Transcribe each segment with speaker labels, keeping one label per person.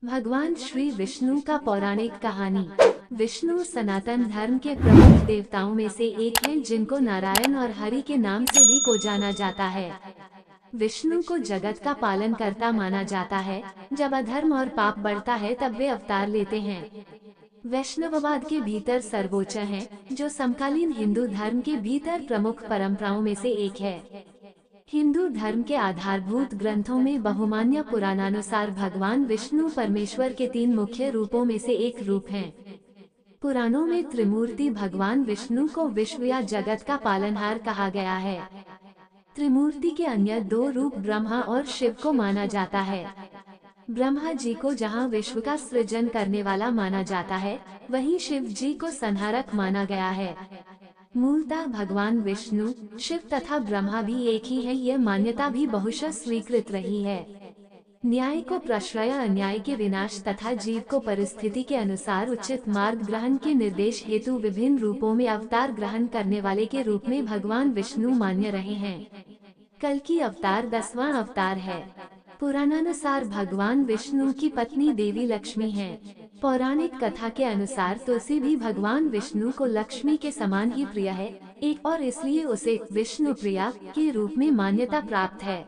Speaker 1: भगवान श्री विष्णु का पौराणिक कहानी। विष्णु सनातन धर्म के प्रमुख देवताओं में से एक हैं, जिनको नारायण और हरि के नाम से भी को जाना जाता है। विष्णु को जगत का पालन करता माना जाता है। जब अधर्म और पाप बढ़ता है तब वे अवतार लेते हैं। वैष्णववाद के भीतर सर्वोच्च हैं, जो समकालीन हिंदू धर्म के भीतर प्रमुख परंपराओं में से एक है। हिंदू धर्म के आधारभूत ग्रंथों में बहुमान्य पुराणानुसार भगवान विष्णु परमेश्वर के तीन मुख्य रूपों में से एक रूप हैं। पुराणों में त्रिमूर्ति भगवान विष्णु को विश्व या जगत का पालनहार कहा गया है। त्रिमूर्ति के अन्य दो रूप ब्रह्मा और शिव को माना जाता है। ब्रह्मा जी को जहाँ विश्व का सृजन करने वाला माना जाता है, वहीं शिव जी को संहारक माना गया है। मूलतः भगवान विष्णु, शिव तथा ब्रह्मा भी एक ही है। यह मान्यता भी बहुशः स्वीकृत रही है। न्याय को प्रश्रय, अन्याय के विनाश तथा जीव को परिस्थिति के अनुसार उचित मार्ग ग्रहण के निर्देश हेतु विभिन्न रूपों में अवतार ग्रहण करने वाले के रूप में भगवान विष्णु मान्य रहे हैं। कल की अवतार 10वां अवतार है। पुराणानुसार भगवान विष्णु की पत्नी देवी लक्ष्मी है। पौराणिक कथा के अनुसार तुलसी भी भगवान विष्णु को लक्ष्मी के समान ही प्रिय है, एक और इसलिए उसे विष्णु प्रिया के रूप में मान्यता प्राप्त है।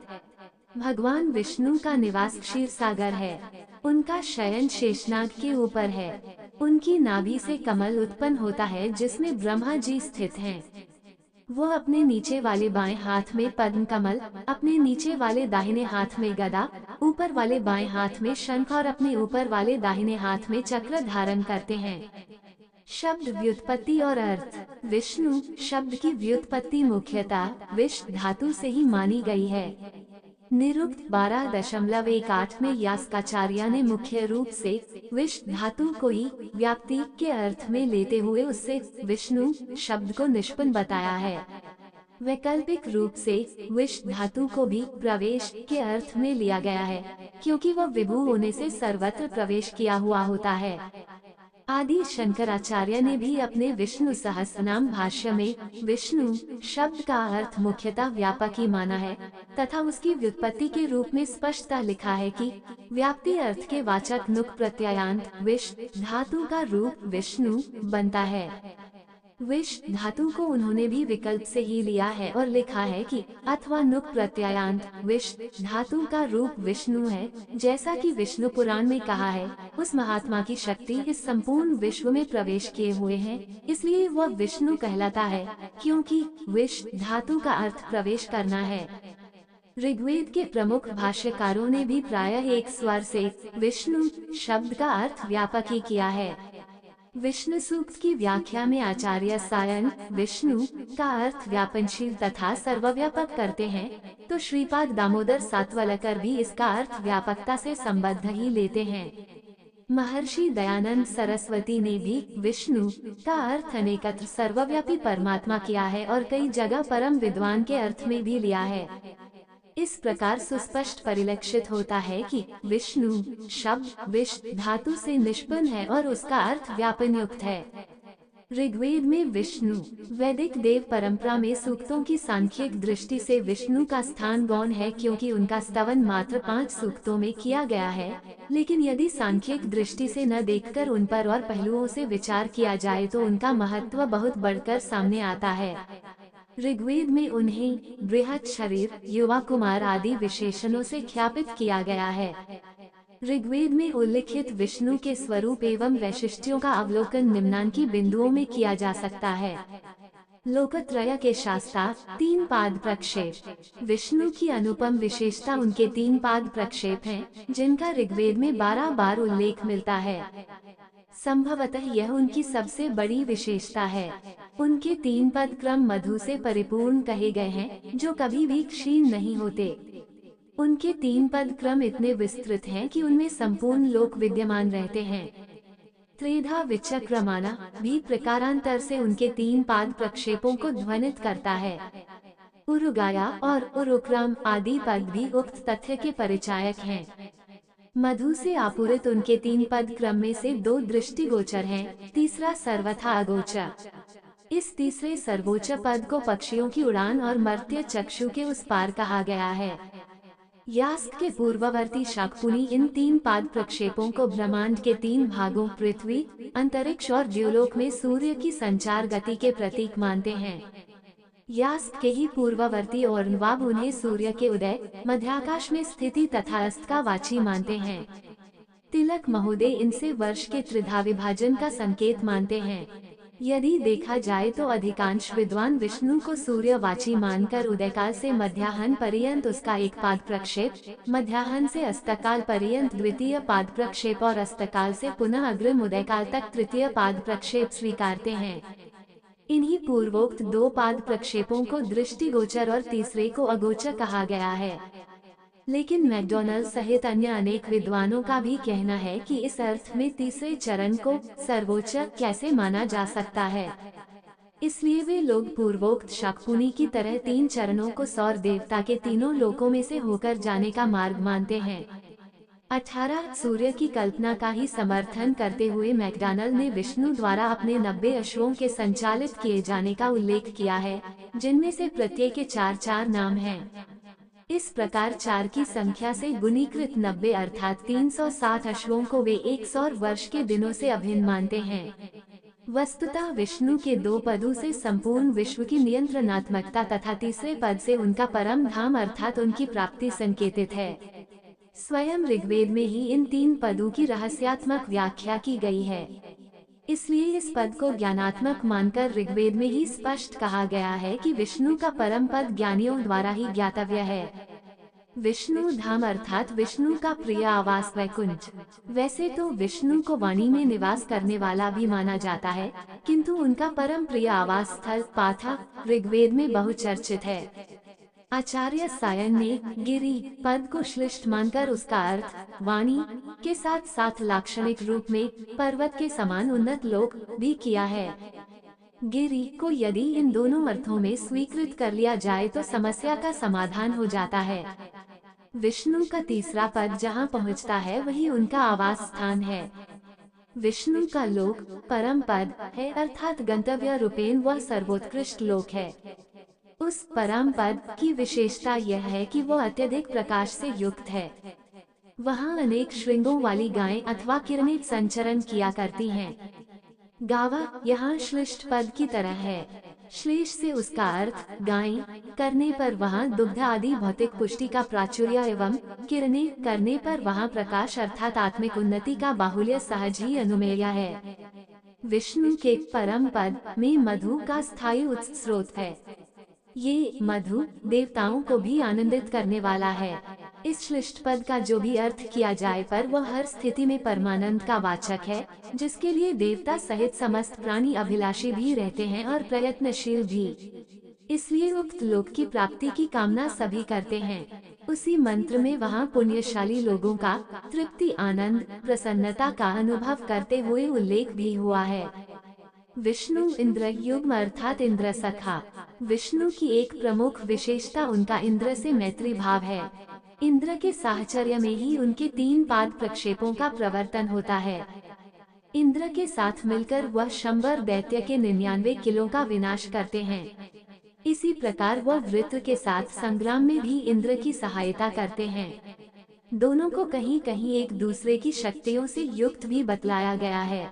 Speaker 1: भगवान विष्णु का निवास क्षीर सागर है। उनका शयन शेषनाग के ऊपर है। उनकी नाभि से कमल उत्पन्न होता है, जिसमें ब्रह्मा जी स्थित हैं। वो अपने नीचे वाले बाएं हाथ में पद्म कमल, अपने नीचे वाले दाहिने हाथ में गदा, ऊपर वाले बाएं हाथ में शंख और अपने ऊपर वाले दाहिने हाथ में चक्र धारण करते हैं। शब्द व्युत्पत्ति और अर्थ। विष्णु शब्द की व्युत्पत्ति मुख्यतः विष धातु से ही मानी गई है। निरुक्त 12.18 में यास्काचार्य ने मुख्य रूप से विष धातु को ही व्याप्ति के अर्थ में लेते हुए उससे विष्णु शब्द को निष्पन्न बताया है। वैकल्पिक रूप से विष धातु को भी प्रवेश के अर्थ में लिया गया है, क्योंकि वह विभु होने से सर्वत्र प्रवेश किया हुआ होता है। आदि शंकराचार्य ने भी अपने विष्णु सहस्रनाम भाष्य में विष्णु शब्द का अर्थ मुख्यतः व्यापक ही माना है तथा उसकी व्युत्पत्ति के रूप में स्पष्टतः लिखा है कि व्याप्ति अर्थ के वाचक नुक प्रत्ययान्त विष धातु का रूप विष्णु बनता है। विष धातु को उन्होंने भी विकल्प से ही लिया है और लिखा है कि अथवा नुक प्रत्ययान्त विष धातु का रूप विष्णु है। जैसा कि विष्णु पुराण में कहा है, उस महात्मा की शक्ति इस संपूर्ण विश्व में प्रवेश किए हुए है, इसलिए वह विष्णु कहलाता है, क्योंकि विष धातु का अर्थ प्रवेश करना है। ऋग्वेद के प्रमुख भाष्यकारों ने भी प्रायः एक स्वर से विष्णु शब्द का अर्थ व्यापक ही किया है। विष्णु सूक्त की व्याख्या में आचार्य सायन विष्णु का अर्थ व्यापनशील तथा सर्वव्यापक करते हैं, तो श्रीपाद दामोदर सातवलकर भी इसका अर्थ व्यापकता से संबद्ध ही लेते हैं। महर्षि दयानंद सरस्वती ने भी विष्णु का अर्थ अनेकत्र सर्वव्यापी परमात्मा किया है और कई जगह परम विद्वान के अर्थ में भी लिया है। इस प्रकार सुस्पष्ट परिलक्षित होता है कि विष्णु शब्द विष धातु से निष्पन्न है और उसका अर्थ व्यापन युक्त है। ऋग्वेद में विष्णु, वैदिक देव परंपरा में सूक्तों की सांख्यिक दृष्टि से विष्णु का स्थान गौण है, क्योंकि उनका स्तवन मात्र 5 सूक्तों में किया गया है। लेकिन यदि सांख्यिक दृष्टि से न देखकर उन पर और पहलुओं से विचार किया जाए तो उनका महत्व बहुत बढ़कर सामने आता है। ऋग्वेद में उन्हें बृहत शरीर, युवा कुमार आदि विशेषणों से ख्यापित किया गया है। ऋग्वेद में उल्लिखित विष्णु के स्वरूप एवं वैशिष्ट्यों का अवलोकन निम्नांकी बिंदुओं में किया जा सकता है। लोकत्रय के शास्ता 3 पाद प्रक्षेप। विष्णु की अनुपम विशेषता उनके 3 पाद प्रक्षेप हैं, जिनका ऋग्वेद में 12 बार उल्लेख मिलता है। संभवतः यह उनकी सबसे बड़ी विशेषता है। उनके 3 पद क्रम मधु से परिपूर्ण कहे गए हैं, जो कभी भी क्षीण नहीं होते। उनके 3 पद क्रम इतने विस्तृत हैं कि उनमें संपूर्ण लोक विद्यमान रहते हैं। त्रिधा विचक्रमाना भी प्रकारांतर से उनके 3 पाद प्रक्षेपों को ध्वनित करता है। उरुगाया और उरुक्रम आदि पद भी उक्त तथ्य के परिचायक हैं। मधु से आपूरित उनके 3 पद क्रम में से 2 दृष्टिगोचर हैं, तीसरा सर्वथा अगोचर। इस तीसरे सर्वोच्च पद को पक्षियों की उड़ान और मर्त्य चक्षु के उस पार कहा गया है। यास्क के पूर्ववर्ती शाकपुनी इन तीन पाद प्रक्षेपों को ब्रह्मांड के तीन भागों पृथ्वी, अंतरिक्ष और द्युलोक में सूर्य की संचार गति के प्रतीक मानते हैं। यास्क के ही पूर्ववर्ती और नवाब उन्हें सूर्य के उदय, मध्याकाश में स्थिति तथा अस्त का वाची मानते हैं। तिलक महोदय इनसे वर्ष के त्रिधा विभाजन का संकेत मानते हैं। यदि देखा जाए तो अधिकांश विद्वान विष्णु को सूर्यवाची मानकर उदयकाल से मध्याह्न पर्यंत उसका एक पाद प्रक्षेप, मध्याह्न से अस्तकाल पर्यंत द्वितीय पाद प्रक्षेप और अस्तकाल से पुनः अग्रिम उदयकाल तक तृतीय पाद प्रक्षेप स्वीकारते हैं। इन्हीं पूर्वोक्त दो पाद प्रक्षेपों को दृष्टिगोचर और तीसरे को अगोचर कहा गया है। लेकिन मैकडॉनल्ड सहित अन्य अनेक विद्वानों का भी कहना है कि इस अर्थ में तीसरे चरण को सर्वोच्च कैसे माना जा सकता है। इसलिए वे लोग पूर्वोक्त शाकपुनी की तरह तीन चरणों को सौर देवता के तीनों लोकों में से होकर जाने का मार्ग मानते हैं। 18 सूर्य की कल्पना का ही समर्थन करते हुए मैकडॉनल्ड ने विष्णु द्वारा अपने 90 अश्वों के संचालित किए जाने का उल्लेख किया है, जिनमें से प्रत्येक के 4-4 नाम हैं। इस प्रकार 4 की संख्या से गुणीकृत 90 अर्थात 360 अश्वों को वे 100 वर्ष के दिनों से अभिन्न मानते हैं। वस्तुतः विष्णु के दो पदों से संपूर्ण विश्व की नियंत्रणात्मकता तथा तीसरे पद से उनका परम धाम अर्थात उनकी प्राप्ति संकेतित है। स्वयं ऋग्वेद में ही इन तीन पदों की रहस्यात्मक व्याख्या की गई है। इसलिए इस पद को ज्ञानात्मक मानकर ऋग्वेद में ही स्पष्ट कहा गया है कि विष्णु का परम पद ज्ञानियों द्वारा ही ज्ञातव्य है। विष्णु धाम अर्थात विष्णु का प्रिय आवास वैकुंठ। वैसे तो विष्णु को वाणी में निवास करने वाला भी माना जाता है, किंतु उनका परम प्रिय आवास स्थल पाथा ऋग्वेद में बहुचर्चित है। आचार्य सायन ने गिरि पद को श्लिष्ट मानकर उसका अर्थ वाणी के साथ साथ लाक्षणिक रूप में पर्वत के समान उन्नत लोक भी किया है। गिरि को यदि इन दोनों अर्थों में स्वीकृत कर लिया जाए तो समस्या का समाधान हो जाता है। विष्णु का तीसरा पद जहाँ पहुँचता है वही उनका आवास स्थान है। विष्णु का लोक परम पद है अर्थात गंतव्य रूपेण वह सर्वोत्कृष्ट लोक है। उस परम पद की विशेषता यह है कि वो अत्यधिक प्रकाश से युक्त है। वहाँ अनेक श्रृंगों वाली गायें अथवा किरणें संचरण किया करती हैं। गावा यहाँ श्लिष्ट पद की तरह है। श्लेष से उसका अर्थ गायें करने पर वहाँ दुग्ध आदि भौतिक पुष्टि का प्राचुर्य एवं किरणें करने पर वहाँ प्रकाश अर्थात आत्मिक उन्नति का बाहुल्य सहज ही अनुमेय है। विष्णु के परम पद में मधु का स्थायी उत्स स्रोत है। ये मधु देवताओं को भी आनंदित करने वाला है। इस श्लिष्ट पद का जो भी अर्थ किया जाए पर वह हर स्थिति में परमानंद का वाचक है, जिसके लिए देवता सहित समस्त प्राणी अभिलाषी भी रहते हैं और प्रयत्नशील भी। इसलिए उक्त लोक की प्राप्ति की कामना सभी करते हैं। उसी मंत्र में वहाँ पुण्यशाली लोगों का तृप्ति आनंद प्रसन्नता का अनुभव करते हुए उल्लेख भी हुआ है। विष्णु इंद्र युग्म अर्थात इंद्र सखा। विष्णु की एक प्रमुख विशेषता उनका इंद्र से मैत्री भाव है। इंद्र के साहचर्य में ही उनके 3 पाद प्रक्षेपों का प्रवर्तन होता है। इंद्र के साथ मिलकर वह शंबर दैत्य के 99 किलों का विनाश करते हैं। इसी प्रकार वह वृत्र के साथ संग्राम में भी इंद्र की सहायता करते हैं। दोनों को कहीं कहीं एक दूसरे की शक्तियों से युक्त भी बतलाया गया है।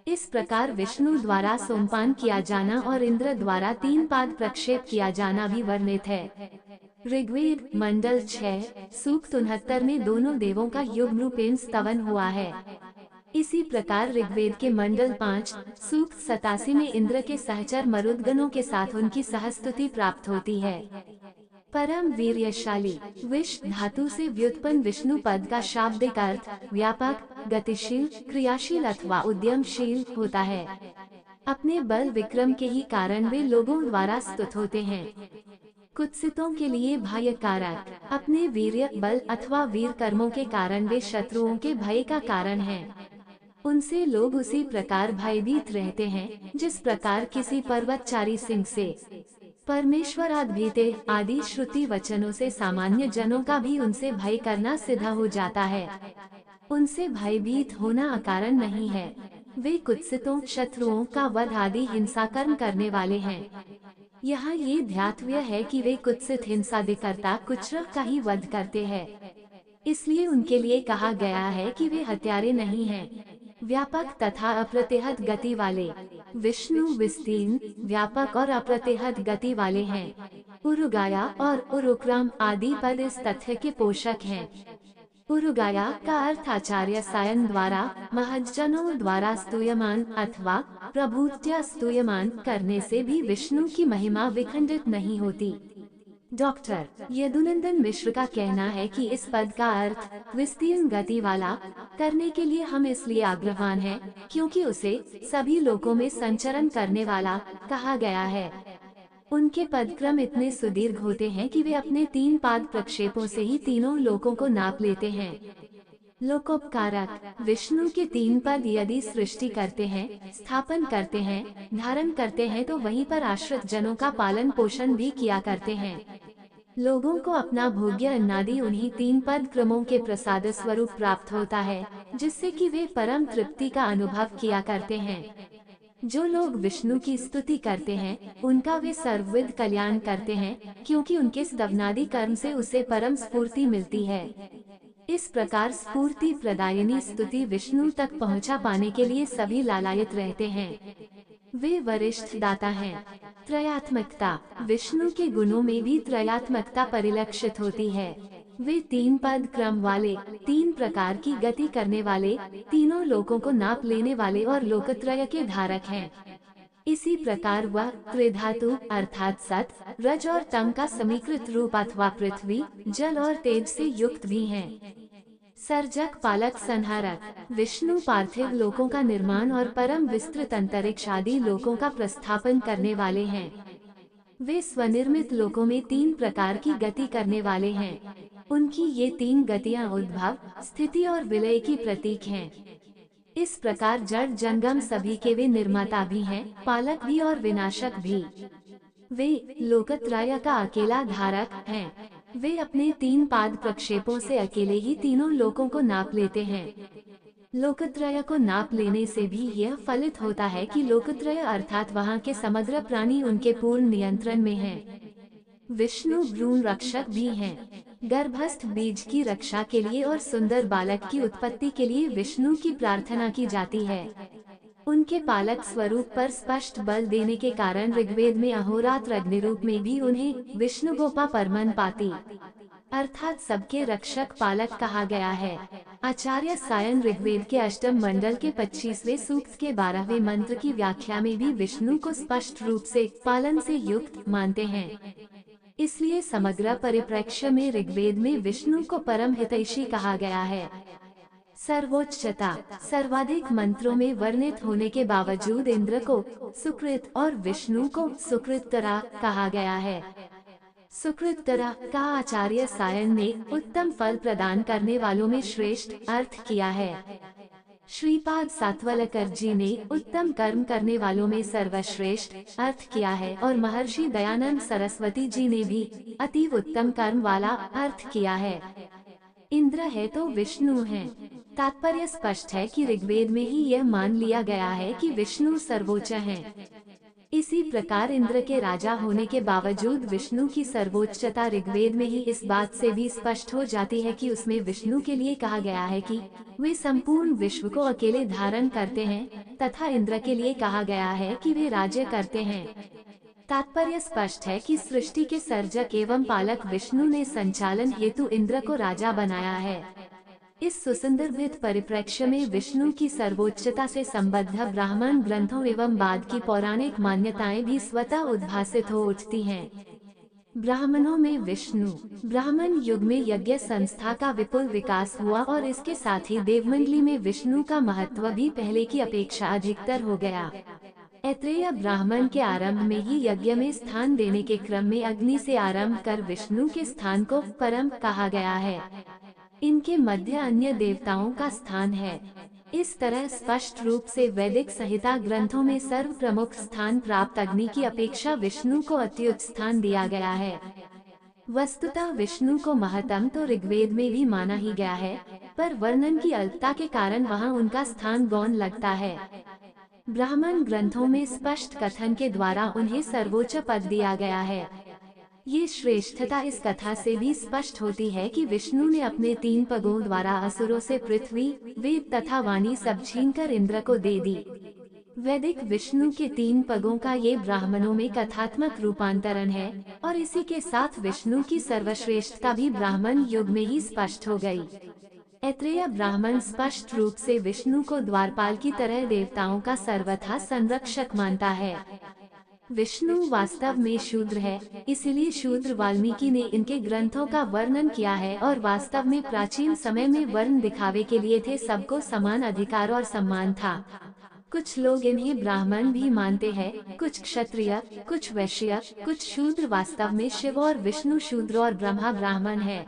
Speaker 1: इस प्रकार विष्णु द्वारा सोमपान किया जाना और इंद्र द्वारा 3 पाद प्रक्षेप किया जाना भी वर्णित है। ऋग्वेद मंडल 6 सूक्त 69 में दोनों देवों का युग्म रूपेण स्तवन हुआ है। इसी प्रकार ऋग्वेद के मंडल 5 सूक्त 87 में इंद्र के सहचर मरुद्गणों के साथ उनकी सहस्तुति प्राप्त होती है। परम वीर्यशाली विष धातु से व्युत्पन्न विष्णु पद का शाब्दिक अर्थ व्यापक, गतिशील, क्रियाशील अथवा उद्यमशील होता है। अपने बल विक्रम के ही कारण वे लोगों द्वारा स्तुत होते हैं। कुत्सितों के लिए भय कारक, अपने वीर्य बल अथवा वीर कर्मों के कारण वे शत्रुओं के भय का कारण हैं। उनसे लोग उसी प्रकार भयभीत रहते हैं जिस प्रकार किसी पर्वतचारी सिंह से। परमेश्वर भीते आदि श्रुति वचनों से सामान्य जनों का भी उनसे भय करना सिद्ध हो जाता है। उनसे भयभीत होना अकारण नहीं है। वे कुत्सितों शत्रुओं का वध आदि हिंसा कर्म करने वाले हैं। यहाँ ये ध्यातव्य है कि वे कुत्सित हिंसादिकर्ता कुचरक का ही वध करते हैं, इसलिए उनके लिए कहा गया है कि वे हत्यारे नहीं हैं। व्यापक तथा अप्रतिहत गति वाले। विष्णु विस्तीर्ण, व्यापक और अप्रतिहत गति वाले हैं। उरुगाया और उरुक्रम आदि पद इस तथ्य के पोषक हैं। उरुगाया का अर्थ आचार्य सायन द्वारा महज्जनों द्वारा स्तूयमान अथवा प्रभुत्या स्तूयमान करने से भी विष्णु की महिमा विखंडित नहीं होती। डॉक्टर यदुनंदन मिश्र का कहना है कि इस पद का अर्थ विस्तीर्ण गति वाला करने के लिए हम इसलिए आग्रहवान हैं क्योंकि उसे सभी लोकों में संचरण करने वाला कहा गया है। उनके पदक्रम इतने सुदीर्घ होते हैं कि वे अपने 3 पाद प्रक्षेपों से ही तीनों लोकों को नाप लेते हैं। लोकोपकारक। विष्णु के 3 पद यदि सृष्टि करते हैं, स्थापन करते हैं, धारण करते हैं तो वहीं पर आश्रित जनों का पालन पोषण भी किया करते हैं। लोगों को अपना भोग्य अन्नादि उन्हीं 3 पद क्रमों के प्रसाद स्वरूप प्राप्त होता है, जिससे कि वे परम तृप्ति का अनुभव किया करते हैं। जो लोग विष्णु की स्तुति करते हैं, उनका वे सर्वविध कल्याण करते हैं, क्योंकि उनके स्तवनादि कर्म से उसे परम स्फूर्ति मिलती है। इस प्रकार स्फूर्ति प्रदायिनी स्तुति विष्णु तक पहुंचा पाने के लिए सभी लालायित रहते हैं। वे वरिष्ठ दाता हैं। त्रयात्मकता। विष्णु के गुणों में भी त्रयात्मकता परिलक्षित होती है। वे 3 पद क्रम वाले, 3 प्रकार की गति करने वाले, तीनों लोकों को नाप लेने वाले और लोकत्रय के धारक हैं। इसी प्रकार वह त्रिधातु अर्थात सत, रज और तम का समीकृत रूप अथवा पृथ्वी, जल और तेज से युक्त भी हैं। सर्जक, पालक, संहारक। विष्णु पार्थिव लोकों का निर्माण और परम विस्तृत अंतरिक्ष आदि लोकों का प्रस्थापन करने वाले हैं। वे स्वनिर्मित लोकों में 3 प्रकार की गति करने वाले हैं। उनकी ये 3 गतियां उद्भव, स्थिति और विलय की प्रतीक हैं। इस प्रकार जड़ जंगम सभी के वे निर्माता भी हैं, पालक भी और विनाशक भी। वे लोकत्रय का अकेला धारक हैं। वे अपने 3 पाद प्रक्षेपों से अकेले ही तीनों लोकों को नाप लेते हैं। लोकत्रय को नाप लेने से भी यह फलित होता है कि लोकत्रय अर्थात वहाँ के समग्र प्राणी उनके पूर्ण नियंत्रण में हैं। विष्णु भ्रूण रक्षक भी हैं। गर्भस्थ बीज की रक्षा के लिए और सुंदर बालक की उत्पत्ति के लिए विष्णु की प्रार्थना की जाती है। उनके पालक स्वरूप पर स्पष्ट बल देने के कारण ऋग्वेद में अहोरात्र अग्निरूप में भी उन्हें विष्णुगोपा परमन पाती अर्थात सबके रक्षक पालक कहा गया है। आचार्य सायन ऋग्वेद के अष्टम मंडल के 25वें सूक्त के 12वें मंत्र की व्याख्या में भी विष्णु को स्पष्ट रूप से पालन से युक्त मानते हैं। इसलिए समग्र परिप्रेक्ष्य में ऋग्वेद में विष्णु को परम हितैषी कहा गया है। सर्वोच्चता। सर्वाधिक मंत्रों में वर्णित होने के बावजूद इंद्र को सुकृत और विष्णु को सुकृततरा कहा गया है। सुकृततरा का आचार्य सायन ने उत्तम फल प्रदान करने वालों में श्रेष्ठ अर्थ किया है। श्रीपाद सातवलकर जी ने उत्तम कर्म करने वालों में सर्वश्रेष्ठ अर्थ किया है और महर्षि दयानंद सरस्वती जी ने भी अतीव उत्तम कर्म वाला अर्थ किया है। इंद्र है तो विष्णु है। तात्पर्य स्पष्ट है कि ऋग्वेद में ही यह मान लिया गया है कि विष्णु सर्वोच्च हैं। इसी प्रकार इंद्र के राजा होने के बावजूद विष्णु की सर्वोच्चता ऋग्वेद में ही इस बात से भी स्पष्ट हो जाती है कि उसमें विष्णु के लिए कहा गया है कि वे संपूर्ण विश्व को अकेले धारण करते हैं तथा इंद्र के लिए कहा गया है कि वे राज्य करते हैं। तात्पर्य स्पष्ट है कि सृष्टि के सर्जक एवं पालक विष्णु ने संचालन हेतु इंद्र को राजा बनाया है। इस सुसंदर्भित परिप्रेक्ष्य में विष्णु की सर्वोच्चता से संबद्ध ब्राह्मण ग्रंथों एवं बाद की पौराणिक मान्यताएं भी स्वतः उद्भासित हो उठती हैं। ब्राह्मणों में विष्णु। ब्राह्मण युग में यज्ञ संस्था का विपुल विकास हुआ और इसके साथ ही देवमंडली में विष्णु का महत्व भी पहले की अपेक्षा अधिकतर हो गया। ऐत्रेय ब्राह्मण के आरंभ में ही यज्ञ में स्थान देने के क्रम में अग्नि से आरंभ कर विष्णु के स्थान को परम कहा गया है। इनके मध्य अन्य देवताओं का स्थान है। इस तरह स्पष्ट रूप से वैदिक संहिता ग्रंथों में सर्व प्रमुख स्थान प्राप्त अग्नि की अपेक्षा विष्णु को अत्युच्च स्थान दिया गया है। वस्तुतः विष्णु को महत्तम तो ऋग्वेद में भी माना ही गया है, पर वर्णन की अल्पता के कारण वहां उनका स्थान गौण लगता है। ब्राह्मण ग्रंथों में स्पष्ट कथन के द्वारा उन्हें सर्वोच्च पद दिया गया है। ये श्रेष्ठता इस कथा से भी स्पष्ट होती है कि विष्णु ने अपने 3 पगों द्वारा असुरों से पृथ्वी, वेद तथा वाणी सब छीनकर इंद्र को दे दी। वैदिक विष्णु के 3 पगों का ये ब्राह्मणों में कथात्मक रूपांतरण है और इसी के साथ विष्णु की सर्वश्रेष्ठता भी ब्राह्मण युग में ही स्पष्ट हो गई। ऐत्रेय ब्राह्मण स्पष्ट रूप से विष्णु को द्वारपाल की तरह देवताओं का सर्वथा संरक्षक मानता है। विष्णु वास्तव में शूद्र है, इसलिए शूद्र वाल्मीकि ने इनके ग्रंथों का वर्णन किया है और वास्तव में प्राचीन समय में वर्ण दिखावे के लिए थे, सबको समान अधिकार और सम्मान था। कुछ लोग इन्हें ब्राह्मण भी मानते हैं, कुछ क्षत्रिय, कुछ वैश्य, कुछ शूद्र। वास्तव में शिव और विष्णु शूद्र और ब्रह्मा ब्राह्मण है।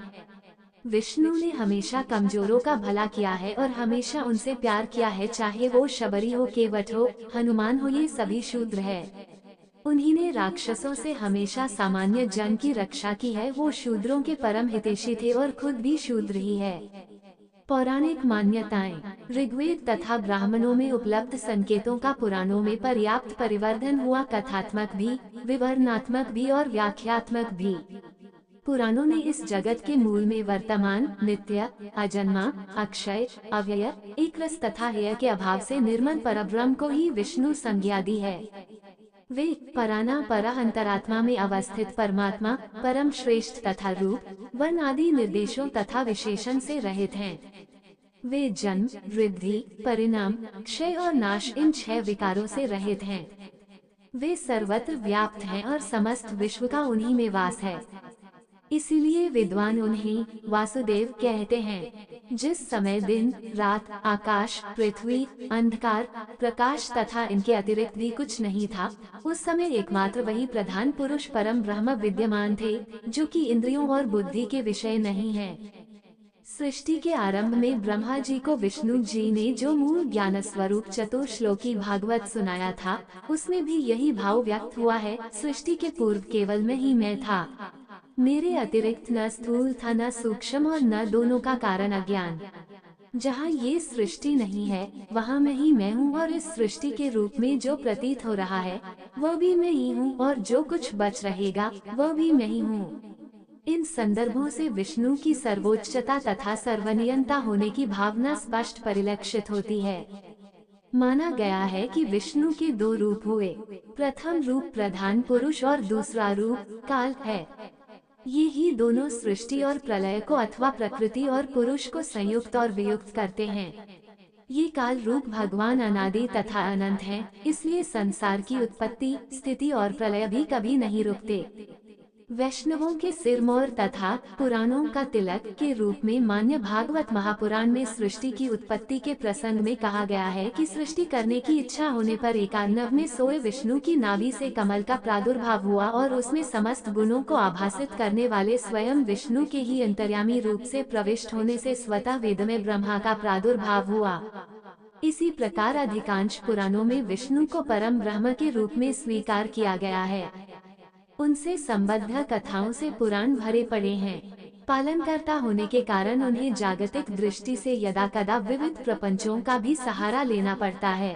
Speaker 1: विष्णु ने हमेशा कमजोरों का भला किया है और हमेशा उनसे प्यार किया है, चाहे वो शबरी हो, केवट हो, हनुमान हो, ये सभी शूद्र है। उन्हीं ने राक्षसों से हमेशा सामान्य जन की रक्षा की है। वो शूद्रों के परम हितैषी थे और खुद भी शूद्र ही है। पौराणिक मान्यताएं। ऋग्वेद तथा ब्राह्मणों में उपलब्ध संकेतों का पुराणों में पर्याप्त परिवर्धन हुआ, कथात्मक भी, विवरणात्मक भी और व्याख्यात्मक भी। पुराणों ने इस जगत के मूल में वर्तमान, नित्य, अजन्मा, अक्षय, अव्यय, एकरस तथा हेय के अभाव से निर्मल परब्रह्म को ही विष्णु संज्ञा दी है। वे पराना परा अंतरात्मा में अवस्थित परमात्मा, परम श्रेष्ठ तथा रूप, वर्ण आदि निर्देशों तथा विशेषण से रहित हैं। वे जन्म, वृद्धि, परिणाम, क्षय और नाश इन 6 विकारों से रहित हैं। वे सर्वत्र व्याप्त हैं और समस्त विश्व का उन्हीं में वास है। इसीलिए विद्वान उन्हें वासुदेव कहते हैं। जिस समय दिन, रात, आकाश, पृथ्वी, अंधकार, प्रकाश तथा इनके अतिरिक्त भी कुछ नहीं था, उस समय एकमात्र वही प्रधान पुरुष परम ब्रह्म विद्यमान थे, जो कि इंद्रियों और बुद्धि के विषय नहीं है। सृष्टि के आरंभ में ब्रह्मा जी को विष्णु जी ने जो मूल ज्ञान स्वरूप चतुश्लोकी भागवत सुनाया था, उसमें भी यही भाव व्यक्त हुआ है। सृष्टि के पूर्व केवल मैं ही मैं था, मेरे अतिरिक्त न स्थूल था, न सूक्ष्म और न दोनों का कारण अज्ञान। जहाँ ये सृष्टि नहीं है, वहाँ मैं ही मैं हूँ और इस सृष्टि के रूप में जो प्रतीत हो रहा है, वह भी मैं ही हूँ और जो कुछ बच रहेगा, वह भी मैं ही हूँ। इन संदर्भों से विष्णु की सर्वोच्चता तथा सर्वनियंता होने की भावना स्पष्ट परिलक्षित होती है। माना गया है कि विष्णु के 2 रूप हुए। प्रथम रूप प्रधान पुरुष और दूसरा रूप काल है। ये ही दोनों सृष्टि और प्रलय को अथवा प्रकृति और पुरुष को संयुक्त और वियुक्त करते हैं। ये काल रूप भगवान अनादि तथा अनंत हैं, इसलिए संसार की उत्पत्ति, स्थिति और प्रलय भी कभी नहीं रुकते। वैष्णवों के सिरमौर तथा पुराणों का तिलक के रूप में मान्य भागवत महापुराण में सृष्टि की उत्पत्ति के प्रसंग में कहा गया है कि सृष्टि करने की इच्छा होने पर 91वें सोए विष्णु की नाभि से कमल का प्रादुर्भाव हुआ और उसमें समस्त गुणों को आभासित करने वाले स्वयं विष्णु के ही अंतर्यामी रूप से प्रविष्ट होने से स्वतः वेद में ब्रह्मा का प्रादुर्भाव हुआ। इसी प्रकार अधिकांश पुराणों में विष्णु को परम ब्रह्म के रूप में स्वीकार किया गया है। उनसे संबद्ध कथाओं से पुराण भरे पड़े हैं। पालनकर्ता होने के कारण उन्हें जागतिक दृष्टि से यदा कदा विविध प्रपंचों का भी सहारा लेना पड़ता है।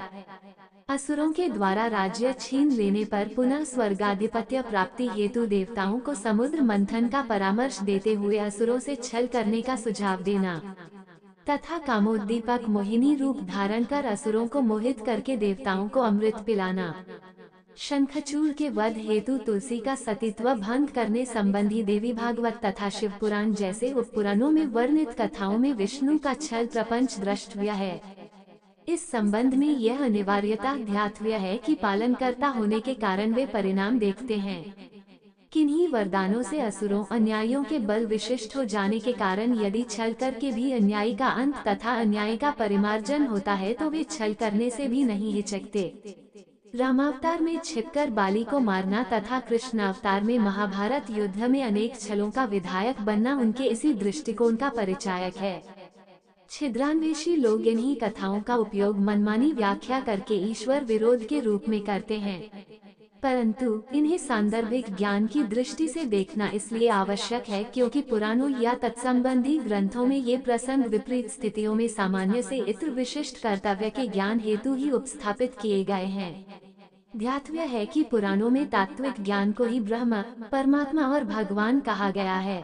Speaker 1: असुरों के द्वारा राज्य छीन लेने पर पुनः स्वर्गाधिपत्य प्राप्ति हेतु देवताओं को समुद्र मंथन का परामर्श देते हुए असुरों से छल करने का सुझाव देना तथा कामोद्दीपक मोहिनी रूप धारण कर असुरों को मोहित करके देवताओं को अमृत पिलाना, शंखचूड़ के वध हेतु तुलसी का सतीत्व भंग करने संबंधी देवी भागवत तथा शिव पुराण जैसे उपपुराणों में वर्णित कथाओं में विष्णु का छल प्रपंच द्रष्टव्य है। इस संबंध में यह अनिवार्यता ध्यातव्य है कि पालनकर्ता होने के कारण वे परिणाम देखते हैं। किन्हीं वरदानों से असुरों अन्यायियों के बल विशिष्ट हो जाने के कारण यदि छल करके भी अन्यायी का अंत तथा अन्याय का परिमार्जन होता है तो वे छल करने से भी नहीं हिचकते। रामावतार में छिपकर बाली को मारना तथा कृष्णावतार में महाभारत युद्ध में अनेक छलों का विधायक बनना उनके इसी दृष्टिकोण का परिचायक है। छिद्रान्वेषी लोग इन्हीं कथाओं का उपयोग मनमानी व्याख्या करके ईश्वर विरोध के रूप में करते हैं। परंतु इन्हें सांदर्भिक ज्ञान की दृष्टि से देखना इसलिए आवश्यक है क्योंकि पुराणों या तत्संबंधी ग्रंथों में ये प्रसंग विपरीत स्थितियों में सामान्य से इतर विशिष्ट कर्तव्य के ज्ञान हेतु ही उपस्थापित किए गए हैं। ध्यातव्य है कि पुराणों में तात्विक ज्ञान को ही ब्रह्म, परमात्मा और भगवान कहा गया है।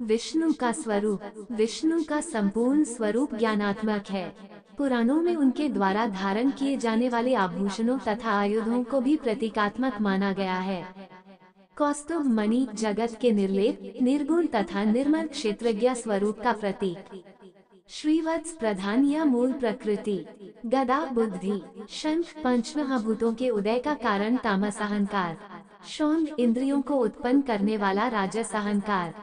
Speaker 1: विष्णु का स्वरूप। विष्णु का संपूर्ण स्वरूप ज्ञानात्मक है। पुराणों में उनके द्वारा धारण किए जाने वाले आभूषणों तथा आयुधों को भी प्रतीकात्मक माना गया है। कौस्तुभ मणि जगत के निर्लेप, निर्गुण तथा निर्मल क्षेत्रज्ञ स्वरूप का प्रतीक। श्रीवत्स प्रधान या मूल प्रकृति। गदा बुद्धि। शंख पंचमहाभूतों के उदय का कारण तामस अहंकार। शौंड इंद्रियों को उत्पन्न करने वाला राजस अहंकार।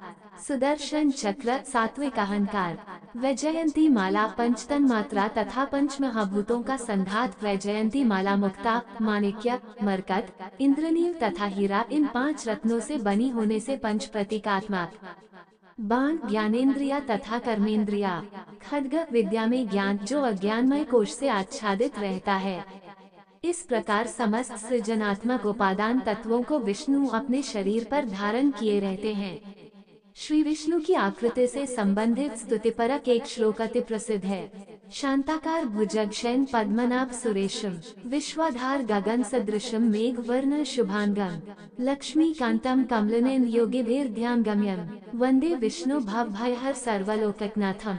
Speaker 1: सुदर्शन चक्र सात्विक अहंकार। वैजयंती माला पंचतन मात्रा तथा पंचमहाभूतों का संघात। वैजयंती माला मुक्ता, माणिक्य, मरकत, इंद्रनील तथा हीरा इन 5 रत्नों से बनी होने से पंच प्रतीकात्मक। बाण ज्ञानेन्द्रिया तथा कर्मेंद्रिया। खड्ग विद्या में ज्ञान जो अज्ञानमय कोश से आच्छादित रहता है। इस प्रकार समस्त सृजनात्मक उपादान तत्वों को विष्णु अपने शरीर पर धारण किए रहते हैं। श्री विष्णु की आकृति से संबंधित स्तुतिपरक एक श्लोक अति प्रसिद्ध है। शांताकार भुजगशयन पद्मनाभ सुरेशम, विश्वाधार गगन सदृशम मेघ वर्ण शुभांगम, लक्ष्मीकांतम कमलनयन योगिभिर्ध्यान गम्यम, वंदे विष्णु भवभयहर सर्वलोकनाथम।